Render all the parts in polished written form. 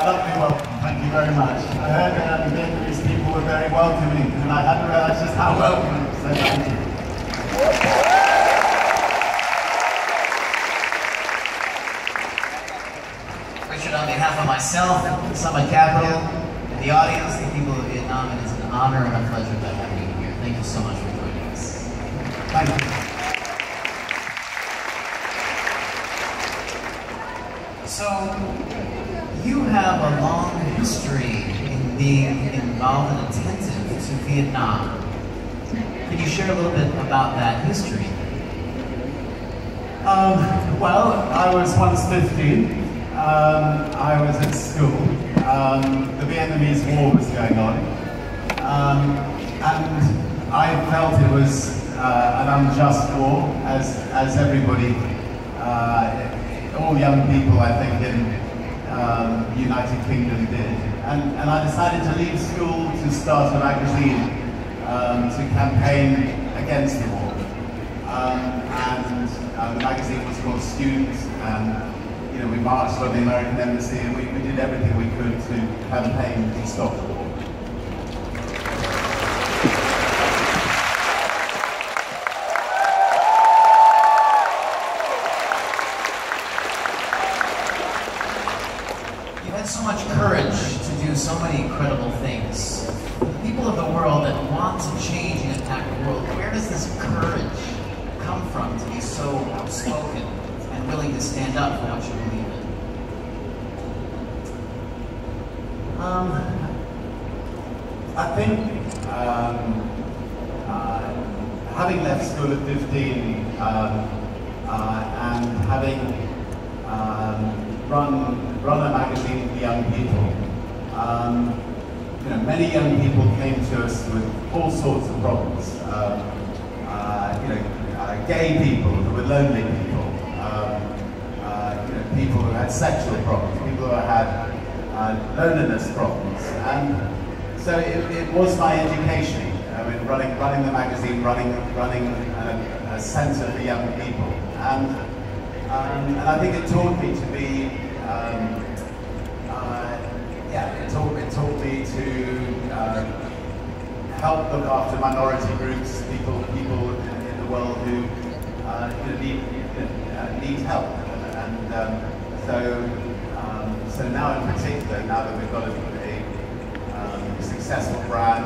lovely welcome, thank you very much. I heard that the Vietnamese people were very welcoming, and I hadn't realised just how welcoming, so thank you. Richard, on behalf of myself, Summit Capital, and the audience, the people of Vietnam, it is an honor and a pleasure to have you here. Thank you so much for joining us. Thank you. So, you have a long history in being involved and attentive to Vietnam. Can you share a little bit about that history? Well, I was once 15. I was at school. The Vietnamese War was going on. And I felt it was an unjust war, as everybody, all young people, I think, in United Kingdom did. And I decided to leave school to start a magazine to campaign against the war. And the magazine was called Students, and you know, we marched on the American embassy, and we did everything we could to campaign to stop the war. You had so much courage to do so many incredible things. The people of the world that want to change and impact the world, where does this courage come from to be so outspoken and willing to stand up for what you believe in? I think having left school at 15 and having run a magazine for young people, you know, many young people came to us with all sorts of problems. You know, gay people who were lonely people, you know, people who had sexual problems, people who had loneliness problems, and so it was my education. I mean, running the magazine, running a centre for young people, and I think it taught me to be, yeah, it taught me to help look after minority groups, people in the world who need help, and so now in particular, now that we've got a successful brand,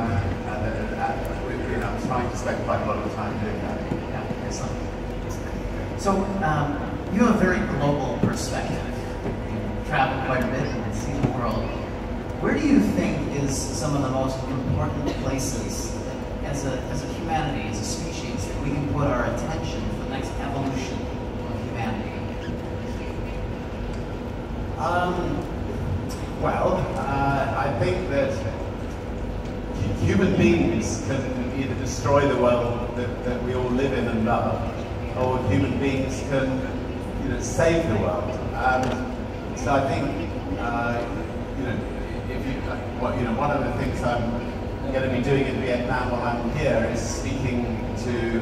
I'm trying to spend quite a lot of time doing that. Yeah, excellent. So, you have a very global perspective. You travel quite a bit and see the world. Where do you think is some of the most important places that, as a humanity, as a species, that we can put our attention for the next evolution of humanity? Well, I think that human beings can either destroy the world that we all live in and love, or human beings can, you know, save the world. And so I think, you know, if you, well, you know, one of the things I'm going to be doing in Vietnam while I'm here is speaking to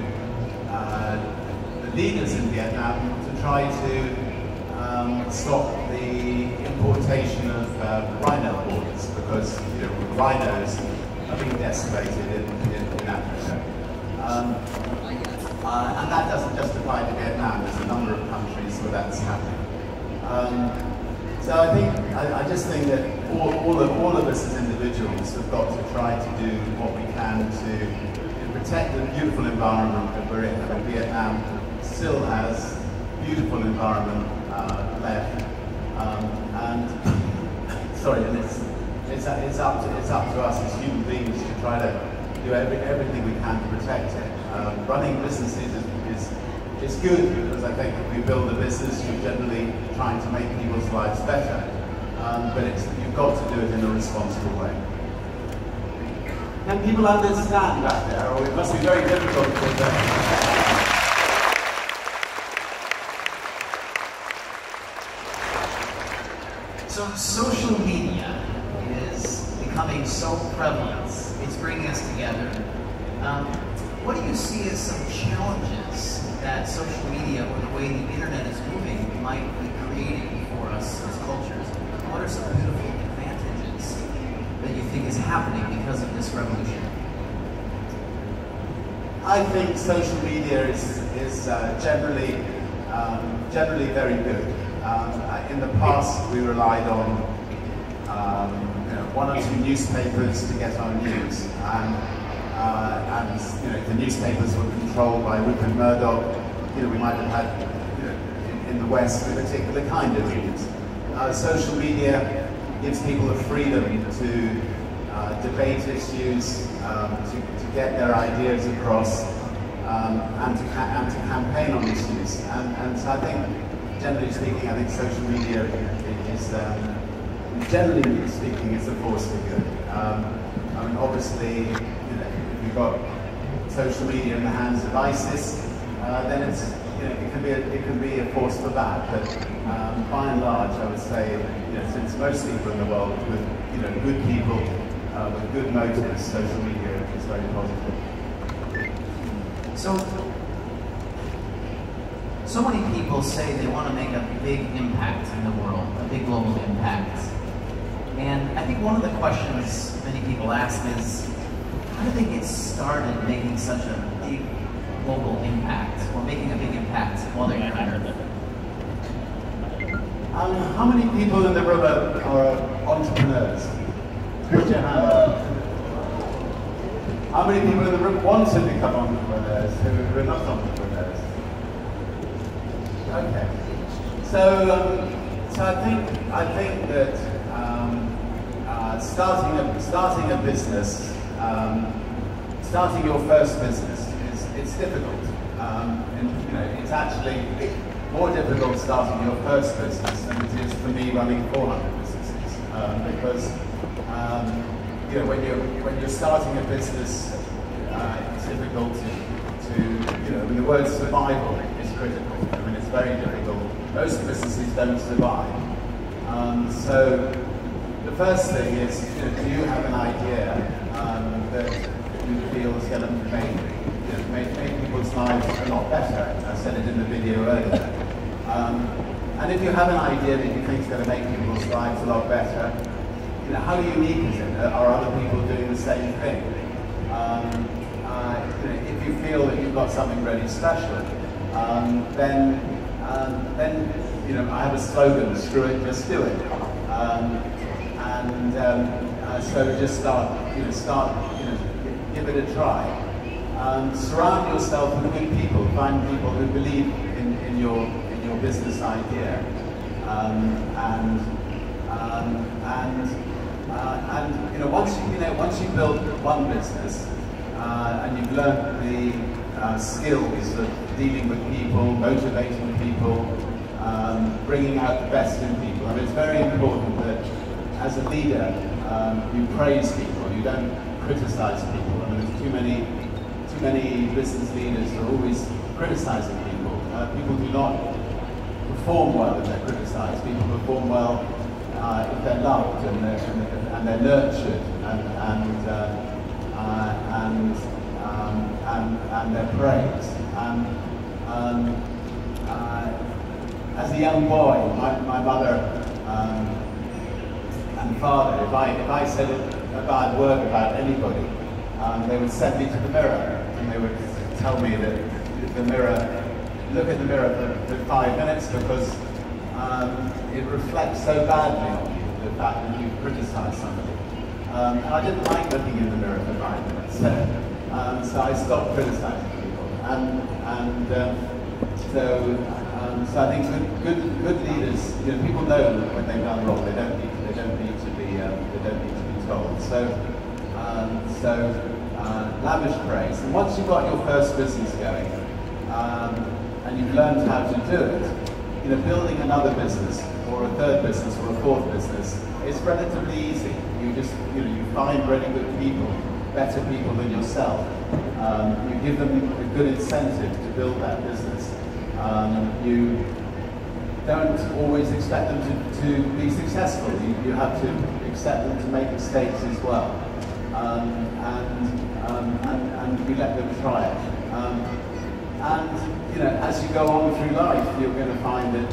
the leaders in Vietnam to try to stop the importation of rhino horns, because, you know, rhinos are being decimated in Africa. And that doesn't just apply to Vietnam. There's a number of countries where that's happening. So I think, I just think that all of us as individuals have got to try to do what we can to protect the beautiful environment that we're in. I mean, Vietnam still has beautiful environment left, and sorry, and it's up to us as human beings to try to do everything we can to protect it. Running businesses is good, because I think if we build a business, you're generally trying to make people's lives better, but you've got to do it in a responsible way. Can people understand back there, or it must be very difficult to So social media is becoming so prevalent. It's bringing us together. What do you see as some challenges that social media, or the way the internet is moving, might be creating for us as cultures? What are some beautiful happening because of this revolution? I think social media is generally very good. In the past, we relied on one or two newspapers to get our news, and the newspapers were controlled by Rupert Murdoch. We might have had in the West a particular kind of news. Social media gives people the freedom to debate issues, to get their ideas across, and to campaign on issues. And so I think, generally speaking, I think social media is, generally speaking, is a force for good. I mean, obviously, if you've got social media in the hands of ISIS, then it's, it can be a force for bad. But by and large, I would say, since most people in the world with good people with good motives, social media is very positive. So many people say they want to make a big impact in the world, a big global impact. And I think one of the questions many people ask is, how did they get started making such a big global impact, or making a big impact while they're younger? How many people in the room are entrepreneurs? Put your hand up. How many people in the room want to become entrepreneurs who are not entrepreneurs? Okay. So I think that starting a business, starting your first business it's difficult. It's actually more difficult starting your first business than it is for me running 400 businesses, because when you're starting a business, it's difficult to the word survival is critical. I mean, it's very difficult. Most businesses don't survive. So the first thing is, do you have an idea that you feel is going to make people's lives a lot better? I said it in the video earlier. And if you have an idea that you think is going to make people's lives a lot better, how unique is it? Are other people doing the same thing? If you feel that you've got something really special, then I have a slogan: screw it, just do it. So just start, give it a try. Surround yourself with good people. Find people who believe in your business idea, once you build one business and you've learned the skills of dealing with people, motivating people, bringing out the best in people. I mean, it's very important that as a leader you praise people, you don't criticize people. I mean, there's too many business leaders who are always criticizing people. People do not perform well if they're criticized. People perform well if they're loved and they're nurtured and they're praised. As a young boy, my mother and father, if I said a bad word about anybody, they would send me to the mirror and they would tell me that look at the mirror for 5 minutes because it reflects so badly on you, the fact that you criticize somebody. And I didn't like looking in the mirror for 5 minutes, so I stopped criticizing people. So I think good leaders, people know when they've done wrong. They don't need to be told. So lavish praise. And once you've got your first business going, and you've learned how to do it, building another business, or a third business, or a fourth business, is relatively easy. You just, you find really good people, better people than yourself. You give them a good incentive to build that business. You don't always expect them to be successful. You have to accept them to make mistakes as well. And you let them try it. As you go on through life, you're going to find that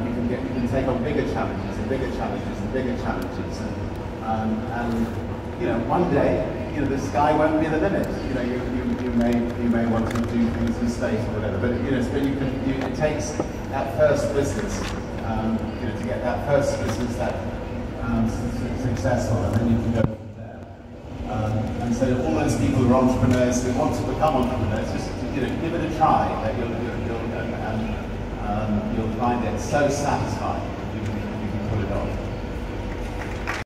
you can take on bigger challenges and bigger challenges and bigger challenges. you know, one day, you know, the sky won't be the limit. You know, you may want to do things in state or whatever, but you know, it takes that first business, you know, to get that first business that successful, and then you can go from there. And so all those people who are entrepreneurs who want to become entrepreneurs, just you know, give it a try. You'll find it so satisfying. You can pull it off.